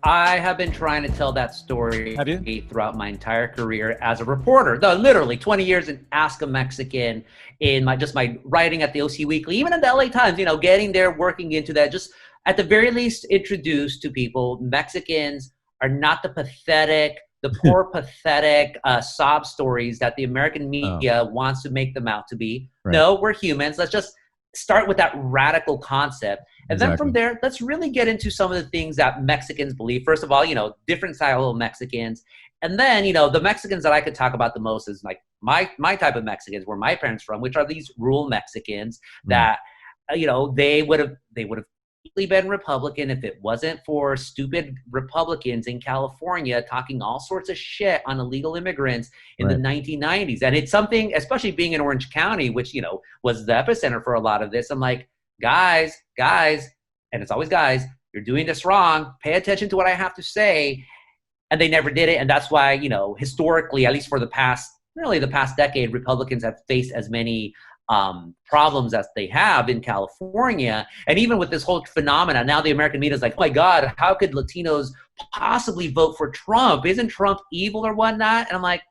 I have been trying to tell that story Have you? throughout my entire career as a reporter. Though literally 20 years in Ask a Mexican, in my writing at the OC Weekly, even in the LA Times, getting there, working into that, just at the very least introduced to people Mexicans are not the poor, pathetic sob stories that the American Oh, media wants to make them out to be. right. No, we're humans. Let's just start with that radical concept. And then from Exactly. there, let's really get into some of the things that Mexicans believe. First of all, different style of Mexicans. And then, the Mexicans that I could talk about the most is like my type of Mexicans, where my parents from, which are these rural Mexicans Mm. that, they would have easily been Republican if it wasn't for stupid Republicans in California talking all sorts of shit on illegal immigrants in the Right. 1990s. And it's something, especially being in Orange County, which, was the epicenter for a lot of this. I'm like, guys, and it's always guys, you're doing this wrong. Pay attention to what I have to say. And they never did it. And that's why, historically, at least for the past decade, Republicans have faced as many problems as they have in California. And even with this whole phenomena, now the American media is like, oh my God, how could Latinos possibly vote for Trump? Isn't Trump evil or whatnot? And I'm like,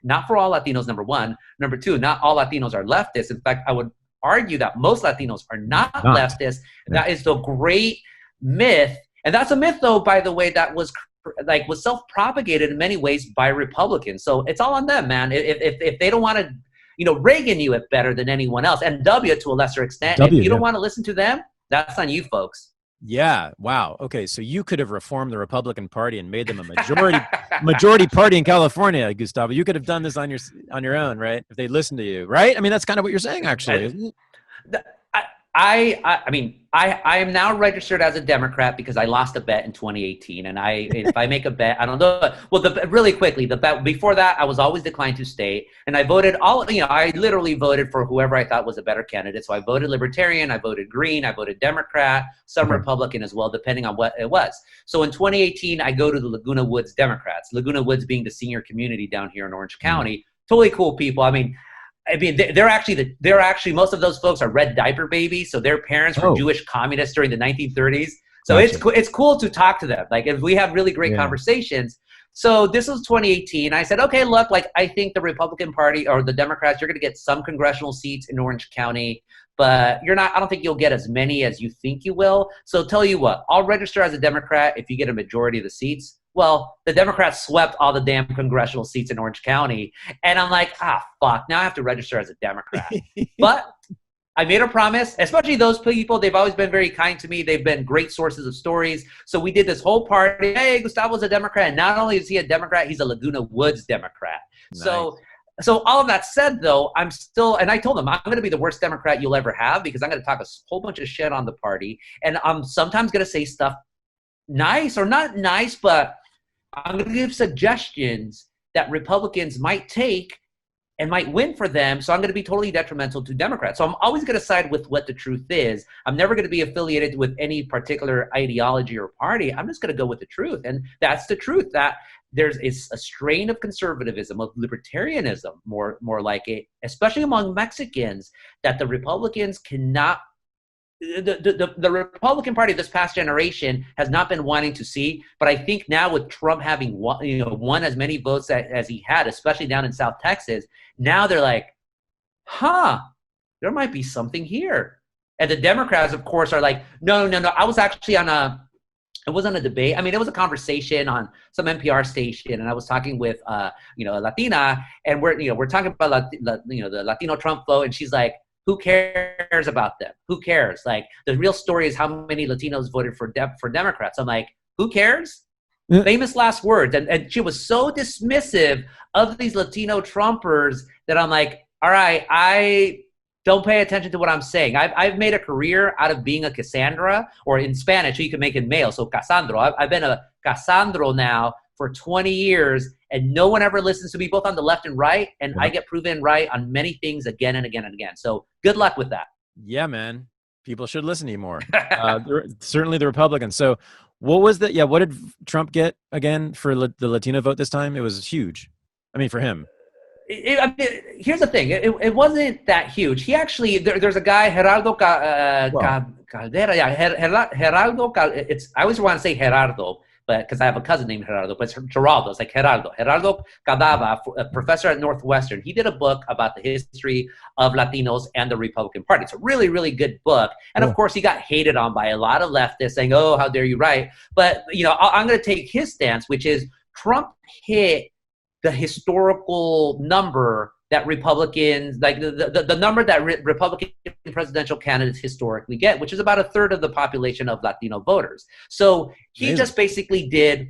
not for all Latinos, number one. Number two, not all Latinos are leftists. In fact, I would argue that most Latinos are not Not. leftists. Yeah. That is the great myth. And that's a myth, though, by the way, that was self-propagated in many ways by Republicans. So it's all on them, man. If they don't want to, Reagan knew it better than anyone else, and W to a lesser extent. W, If you don't yeah. want to listen to them, that's on you, folks. Yeah. Wow. Okay. So you could have reformed the Republican Party and made them a majority party in California, Gustavo. You could have done this on your own, right? If they listened to you, right? I mean, that's kind of what you're saying, actually, isn't it? I am now registered as a Democrat because I lost a bet in 2018, and if I make a bet, I don't know. Well, really quickly, the bet before that, I was always declined to state, and I voted I literally voted for whoever I thought was a better candidate. So I voted Libertarian, I voted Green, I voted Democrat, some Okay. Republican as well, depending on what it was. So in 2018, I go to the Laguna Woods Democrats. Laguna Woods being the senior community down here in Orange County, totally cool people. I mean, they're actually most of those folks are red diaper babies. So their parents were Oh, Jewish communists during the 1930s. So gotcha. it's cool to talk to them. Like if we have really great Yeah. conversations. So this was 2018. I said, okay, look, like I think the Republican Party or the Democrats, you're going to get some congressional seats in Orange County, but I don't think you'll get as many as you think you will. So tell you what, I'll register as a Democrat if you get a majority of the seats. Well, the Democrats swept all the damn congressional seats in Orange County. And I'm like, fuck, now I have to register as a Democrat. But I made a promise, especially those people. They've always been very kind to me. They've been great sources of stories. So we did this whole party. Hey, Gustavo's a Democrat. And not only is he a Democrat, he's a Laguna Woods Democrat. So all of that said, though, I'm still, and I told them, I'm going to be the worst Democrat you'll ever have because I'm going to talk a whole bunch of shit on the party. And I'm sometimes going to say stuff nice or not nice, but I'm going to give suggestions that Republicans might take and might win for them. So I'm going to be totally detrimental to Democrats. So I'm always going to side with what the truth is. I'm never going to be affiliated with any particular ideology or party. I'm just going to go with the truth. And that's the truth, that is a strain of conservatism, of libertarianism, more like it, especially among Mexicans, that the Republicans cannot the Republican Party this past generation has not been wanting to see, but I think now with Trump having won as many votes as he had, especially down in South Texas, now they're like, there might be something here. And the Democrats, of course, are like, no. I was actually it wasn't a debate. I mean, it was a conversation on some NPR station, and I was talking with a Latina, and we're talking about the Latino Trump vote, and she's like, who cares about them? Who cares? Like, the real story is how many Latinos voted for Democrats. I'm like, who cares? Yeah. Famous last words. And she was so dismissive of these Latino Trumpers that I'm like, all right, I don't pay attention to what I'm saying. I've made a career out of being a Cassandra, or in Spanish, you can make it male. So Cassandro. I've been a Cassandro now for 20 years, and no one ever listens to me, both on the left and right, and I get proven right on many things again and again and again. So good luck with that. Yeah, man. People should listen to you more. Certainly the Republicans. So what was that? Yeah, what did Trump get again for the Latino vote this time? It was huge. I mean, for him. Here's the thing. It wasn't that huge. He actually, there's a guy, Gerardo Caldera. Yeah, Gerardo. I always want to say Gerardo, but because I have a cousin named Gerardo, but it's Geraldo. It's like Gerardo Cadava, a professor at Northwestern. He did a book about the history of Latinos and the Republican Party. It's a really, really good book. And of course, he got hated on by a lot of leftists saying, oh, how dare you write? But, I'm going to take his stance, which is Trump hit the historical number that Republicans, like the number that Republican presidential candidates historically get, which is about a third of the population of Latino voters. So he just basically did,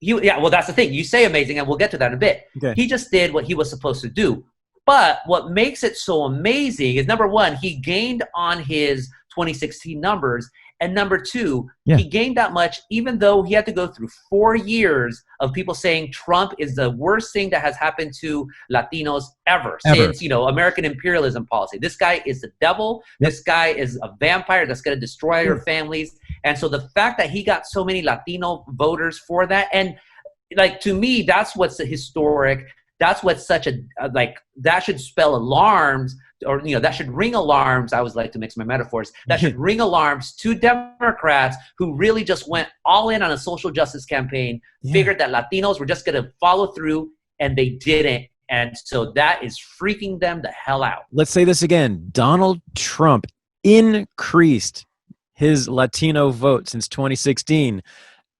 well, that's the thing. You say amazing, and we'll get to that in a bit. Okay. He just did what he was supposed to do. But what makes it so amazing is, number one, he gained on his 2016 numbers. And number two, he gained that much even though he had to go through 4 years of people saying Trump is the worst thing that has happened to Latinos ever. Since, American imperialism policy. This guy is the devil. This guy is a vampire that's going to destroy your families. And so the fact that he got so many Latino voters for that, and like, to me, that's what's historic. That's what's such that should spell alarms, or, that should ring alarms. I always like to mix my metaphors. That should ring alarms to Democrats who really just went all in on a social justice campaign, figured that Latinos were just going to follow through, and they didn't. And so that is freaking them the hell out. Let's say this again. Donald Trump increased his Latino vote since 2016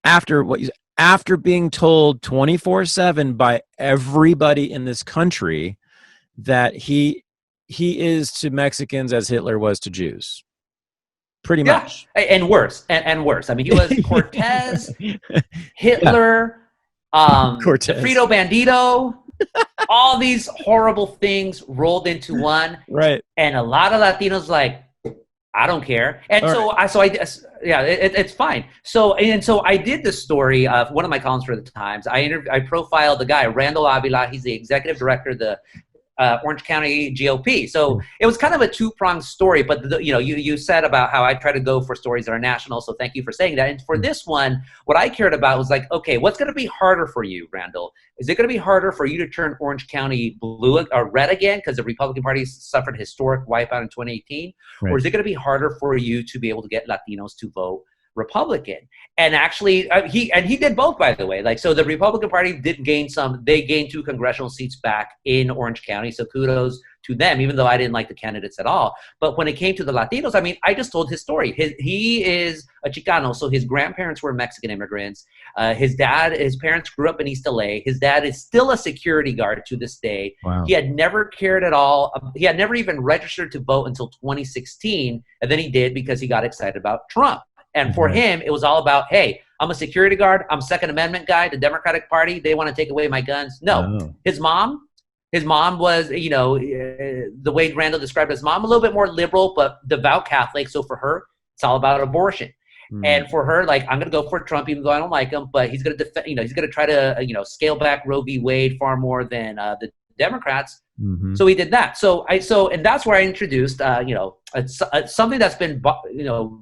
after being told 24/7 by everybody in this country that he is to Mexicans as Hitler was to Jews. Pretty much. And worse. And worse. I mean, he was Cortez, Hitler, Cortez. Frito Bandito, all these horrible things rolled into one. Right. And a lot of Latinos like, I don't care. And it's fine. So I did the story of one of my columns for the Times. I profiled the guy, Randall Avila. He's the executive director of the Orange County GOP. So it was kind of a two-pronged story, but you said about how I try to go for stories that are national. So thank you for saying that. And for this one, what I cared about was like, okay, what's going to be harder for you, Randall? Is it going to be harder for you to turn Orange County blue or red again because the Republican Party suffered historic wipeout in 2018? Right. Or is it going to be harder for you to be able to get Latinos to vote Republican? And actually, he did both, by the way. Like, so the Republican Party did gain some. They gained 2 congressional seats back in Orange County. So kudos to them, even though I didn't like the candidates at all. But when it came to the Latinos, I mean, I just told his story. He is a Chicano, so his grandparents were Mexican immigrants. His parents grew up in East LA. His dad is still a security guard to this day. Wow. He had never cared at all. He had never even registered to vote until 2016, and then he did because he got excited about Trump. And for him, it was all about, hey, I'm a security guard. I'm Second Amendment guy. The Democratic Party, they want to take away my guns. No. His mom was, the way Randall described his mom, a little bit more liberal, but devout Catholic. So for her, it's all about abortion. And for her, like, I'm going to go for Trump, even though I don't like him, but he's going to defend, he's going to try to, scale back Roe v. Wade far more than the Democrats. So he did that. And that's where I introduced, something that's been,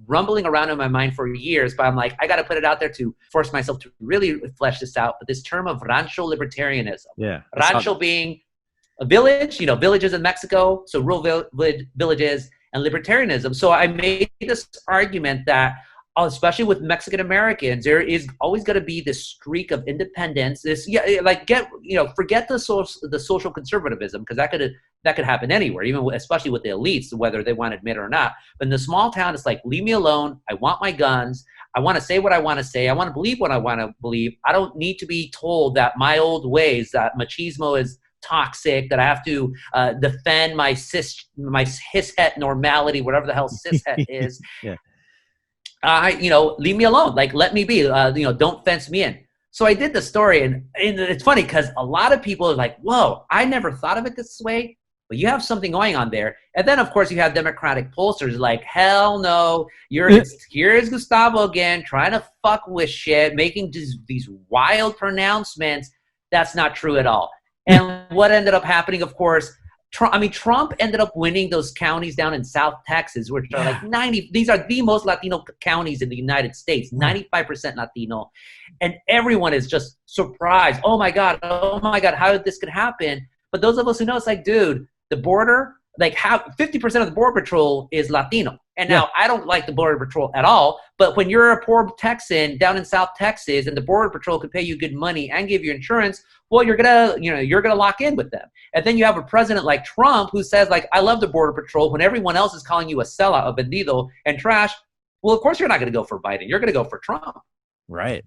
rumbling around in my mind for years, but I'm like, I got to put it out there to force myself to really flesh this out. But this term of rancho libertarianism, rancho being a village, villages in Mexico, so rural villages, and libertarianism. So I made this argument that, especially with Mexican Americans, there is always going to be this streak of independence. Forget the social conservatism, because that could happen anywhere, especially with the elites, whether they want to admit it or not. But in the small town, it's like, leave me alone. I want my guns. I want to say what I want to say. I want to believe what I want to believe. I don't need to be told that my old ways, that machismo is toxic, that I have to defend my cishet normality, whatever the hell cishet is. Leave me alone. Like, let me be. Don't fence me in. So I did the story, and it's funny because a lot of people are like, "Whoa, I never thought of it this way." But you have something going on there. And then, of course, you have Democratic pollsters like, "Hell no, here's Gustavo again, trying to fuck with shit, making these wild pronouncements. That's not true at all." And what ended up happening, of course, Trump ended up winning those counties down in South Texas, which are like 90. These are the most Latino counties in the United States, 95% Latino. And everyone is just surprised. Oh my God, how did this could happen? But those of us who know, it's like, dude, the border, like, 50% of the Border Patrol is Latino. And Yeah. now I don't like the Border Patrol at all, but when you're a poor Texan down in South Texas and the Border Patrol can pay you good money and give you insurance, well, you're gonna lock in with them. And then you have a president like Trump who says, like, I love the Border Patrol when everyone else is calling you a sellout, a bandido, and trash. Well, of course you're not gonna go for Biden. You're gonna go for Trump. Right.